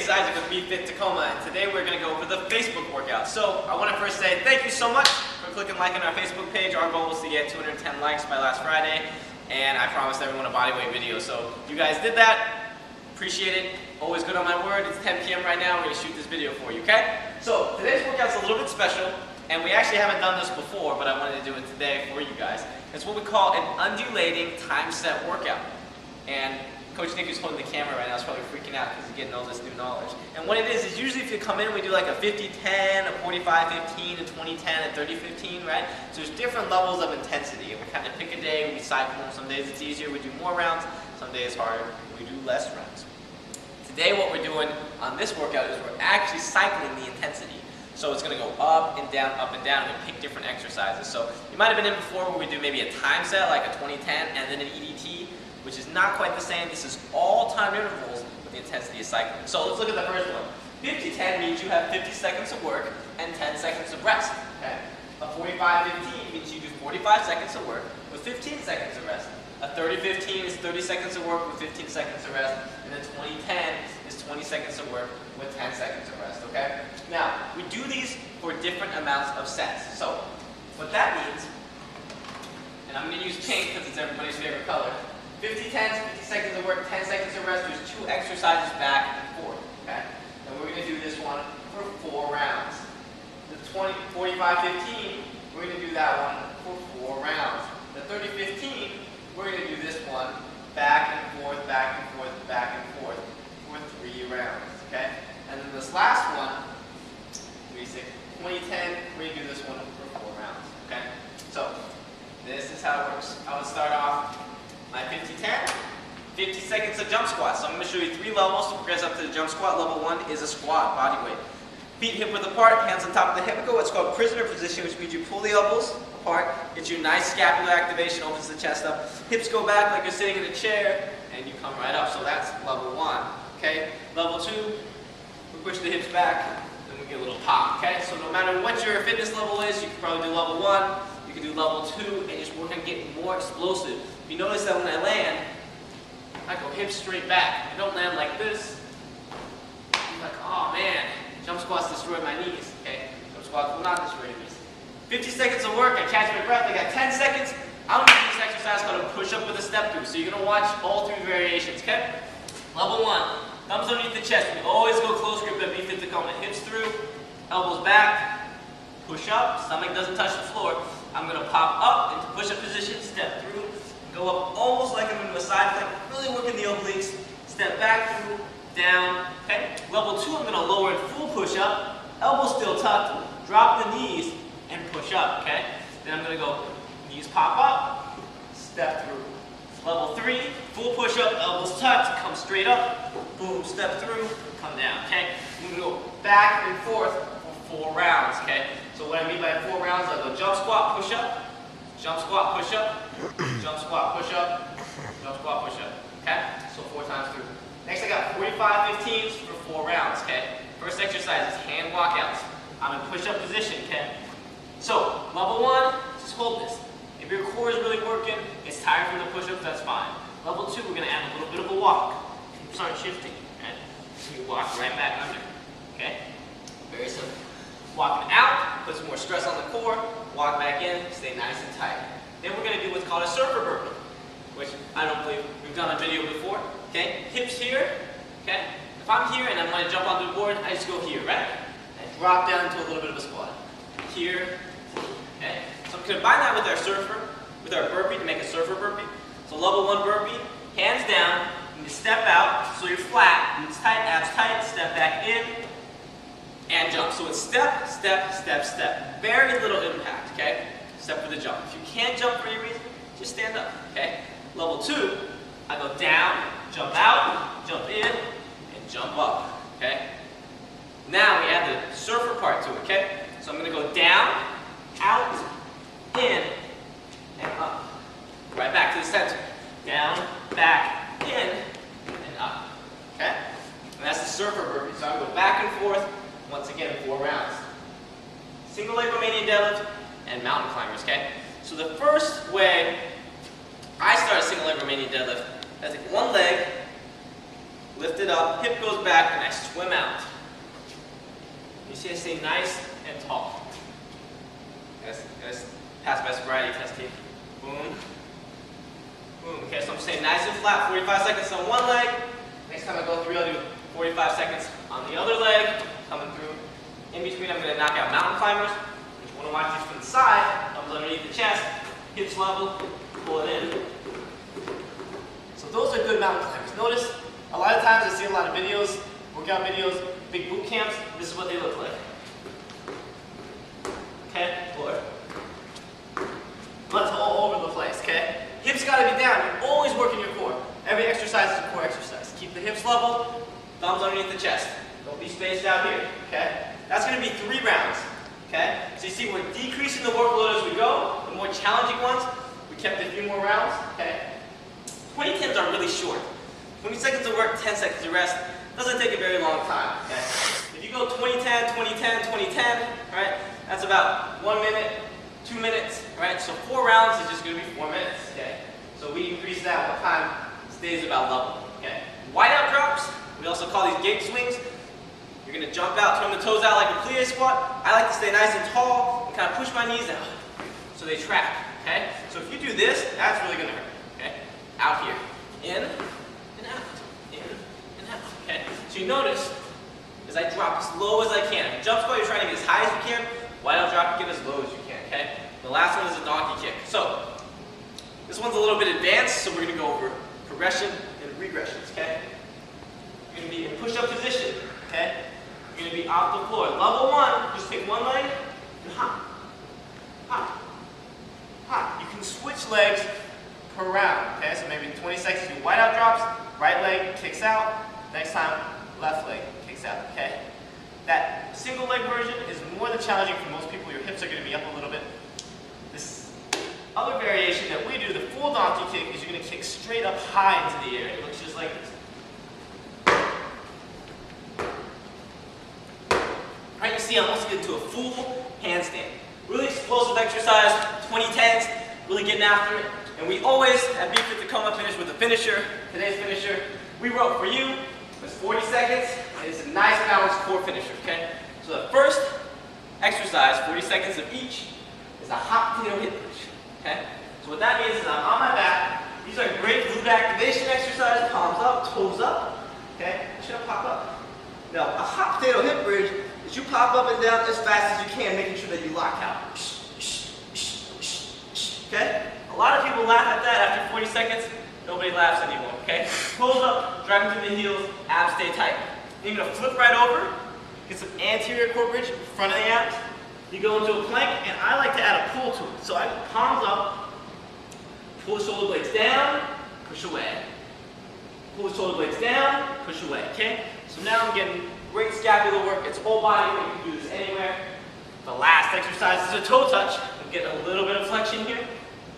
it's Isaac with Be Fit Tacoma, and today we're going to go over the Facebook workout. So I want to first say thank you so much for clicking like on our Facebook page. Our goal was to get 210 likes by last Friday, and I promised everyone a bodyweight video. So you guys did that. Appreciate it. Always good on my word. It's 10 p.m. right now. We're going to shoot this video for you, okay? So today's workout's a little bit special, and we actually haven't done this before, but I wanted to do it today for you guys. It's what we call an undulating time set workout. And Coach Nick, who's holding the camera right now, is probably freaking out because he's getting all this new knowledge. And what it is usually if you come in, we do like a 50-10, a 45-15, a 20-10, a 30-15, right? So there's different levels of intensity. And we kind of pick a day, we cycle. Some days it's easier, we do more rounds. Some days it's harder, we do less rounds. Today what we're doing on this workout is we're actually cycling the intensity. So it's going to go up and down, and we pick different exercises. So you might have been in before where we do maybe a time set, like a 20-10, and then an EDT, which is not quite the same. This is all time intervals with the intensity of cycling. So let's look at the first one. 50-10 means you have 50 seconds of work and 10 seconds of rest. Okay? A 45-15 means you do 45 seconds of work with 15 seconds of rest. A 30-15 is 30 seconds of work with 15 seconds of rest. And then 20-10 is 20 seconds of work with 10 seconds of rest. Okay? Now, we do these for different amounts of sets. So what that means, and I'm going to use pink because it's everybody's favorite color. 50-10s, 50 seconds of work, 10 seconds of rest. There's two exercises back and forth, okay? And we're going to do this one for 4 rounds. The 45-15, we're going to do that one for 4 rounds. The 30-15, we're going to do this one back and forth, back and forth, back and forth for 3 rounds, okay? And then this last one, 20-10, we're going to do this one for 4 rounds, okay? So this is how it works. I would start off my 50-10, 50 seconds of jump squats. So I'm going to show you 3 levels to progress up to the jump squat. Level 1 is a squat, body weight. Feet hip width apart, hands on top of the hip. Go what's called prisoner position, which means you pull the elbows apart, get you nice scapular activation, opens the chest up. Hips go back like you're sitting in a chair, and you come right up. So that's level 1. Okay. Level 2, we push the hips back, then we get a little pop. Okay. So no matter what your fitness level is, you can probably do level 1. You can do level 2, and just work on getting more explosive. You notice that when I land, I go hips straight back. I don't land like this. I'm like, oh man, jump squats destroy my knees. Okay, jump squats will not destroy your knees. 50 seconds of work, I catch my breath. I got 10 seconds. I'm going to do this exercise called a push-up with a step through. So you're going to watch all 3 variations, okay? Level 1, thumbs underneath the chest. We always go close grip at Be Fit Tacoma. Hips through, elbows back, push up, stomach doesn't touch the floor. I'm going to pop up into push-up position, step through, go up almost like I'm into a side plank, really working the obliques, step back through, down, okay? Level 2, I'm going to lower in full push-up, elbows still tucked, drop the knees, and push up, okay? Then I'm going to go, knees pop up, step through. Level 3, full push-up, elbows tucked, come straight up, boom, step through, come down, okay? I'm going to go back and forth for 4 rounds, okay? So what I mean by 4 rounds, I go jump squat, push-up, jump squat, push-up, jump squat, push-up, jump squat, push-up, okay? So 4 times through. Next I got 45-15s for 4 rounds, okay? First exercise is hand walkouts. I'm in push-up position, okay? So, level 1, just hold this. If your core is really working, it's tired from the push-ups, that's fine. Level 2, we're going to add a little bit of a walk. Start shifting, okay? So you walk right back under, okay? Very simple. Walking out, puts more stress on the core, walk back in, stay nice and tight. Then we're going to do what's called a surfer burpee, which I don't believe we've done a video before. Okay, hips here, okay? If I'm here and I'm going to jump onto the board, I just go here, right? And drop down into a little bit of a squat. Here, okay? So I'm going to combine that with our surfer, with our burpee to make a surfer burpee. So level 1 burpee, hands down, you step out, so you're flat, glutes tight, abs tight, step back in, and jump. So it's step, step, step, step. Very little impact, okay? Except for the jump. If you can't jump for any reason, just stand up, okay? Level 2, I go down, jump out, jump in, and jump up, okay? Now we add the surfer part to it, okay? So I'm going to go down, out, in, and up. Right back to the center. Down, back, in, and up, okay? And that's the surfer burpee. So I go back and forth, once again, 4 rounds. Single leg Romanian deadlift and mountain climbers, okay? So the first way I start a single leg Romanian deadlift, I take one leg, lift it up, hip goes back, and I swim out. see I stay nice and tall. Guys, pass my sobriety test here. Boom. Boom. Okay, so I'm staying nice and flat, 45 seconds on one leg. Next time I go through, I'll do 45 seconds on the other leg. Coming through. In between, I'm going to knock out mountain climbers. If you want to watch these from the side, thumbs underneath the chest, hips level, pull it in. So those are good mountain climbers. Notice, a lot of times I see a lot of videos, workout videos, big boot camps. This is what they look like. Okay, floor. Butts all over the place, okay? Hips got to be down. You're always working your core. Every exercise is a core exercise. Keep the hips level, thumbs underneath the chest. Don't be spaced out here, okay? That's going to be 3 rounds, okay? So you see we're decreasing the workload as we go. The more challenging ones, we kept a few more rounds, okay? 20 10s are really short. 20 seconds of work, 10 seconds of rest. Doesn't take a very long time, okay? If you go 20-10, 20-10, 20-10, right? That's about 1 minute, 2 minutes, right? So 4 rounds is just going to be 4 minutes, okay? So we increase that one time, stays about level, okay? Wideout drops, we also call these gate swings. You're going to jump out, turn the toes out like a plie squat. I like to stay nice and tall and kind of push my knees out so they track, okay? So if you do this, that's really going to hurt, okay? Out here, in and out, in and out, okay? So you notice, as I drop as low as I can. Jump squat, you're trying to get as high as you can. Wideout drop, you get as low as you can, okay? The last one is a donkey kick. So, this one's a little bit advanced, so we're going to go over progression and regressions, okay? You're going to be in push-up position, okay? You're going to be off the floor. Level 1, just take one leg and hop, hop, hop. You can switch legs per round, okay? So maybe 20 seconds, you do wideout drops, right leg kicks out, next time, left leg kicks out, okay? That single leg version is more than challenging for most people. Your hips are going to be up a little bit. This other variation that we do, the full donkey kick, is you're going to kick straight up high into the air. It looks just like this. Right, you see, I'm almost getting to a full handstand. Really explosive exercise, 20-10s, really getting after it. And we always, at BFit Tacoma, finish with a finisher. Today's finisher, we wrote for you, was 40 seconds, and it's a nice balanced core finisher, okay? So the first exercise, 40 seconds of each, is a hop potato hip bridge, okay? So what that means is I'm on my back. These are great glute activation exercises, palms up, toes up, okay? Chin up, pop up. Now, a hop potato hip bridge is you pop up and down as fast as you can, making sure that you lock out. Okay? A lot of people laugh at that after 40 seconds. Nobody laughs anymore, okay? Toes up, driving through the heels, abs stay tight. You're going to flip right over, get some anterior core bridge in front of the abs. You go into a plank, and I like to add a pull to it. So I go palms up, pull the shoulder blades down, push away. Pull the shoulder blades down, push away, okay? So now I'm getting great scapular work. It's whole body, but you can do this anywhere. The last exercise is a toe touch. I'm getting a little bit of flexion here.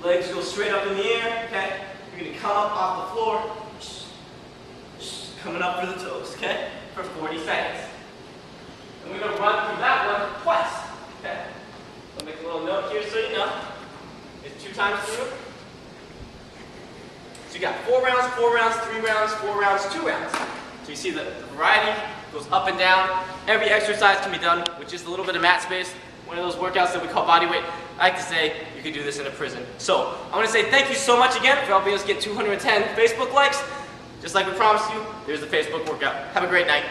Legs go straight up in the air, okay? You're going to come up off the floor, coming up for the toes, okay? For 40 seconds. And we're going to run through that one twice, okay? I'll make a little note here so you know. It's 2 times through. So you got 4 rounds, 4 rounds, 3 rounds, 4 rounds, 2 rounds. So you see the variety goes up and down. Every exercise can be done with just a little bit of mat space. One of those workouts that we call body weight. I like to say you could do this in a prison. So I want to say thank you so much again for helping us get 210 Facebook likes. Just like we promised you, there's the Facebook workout. Have a great night.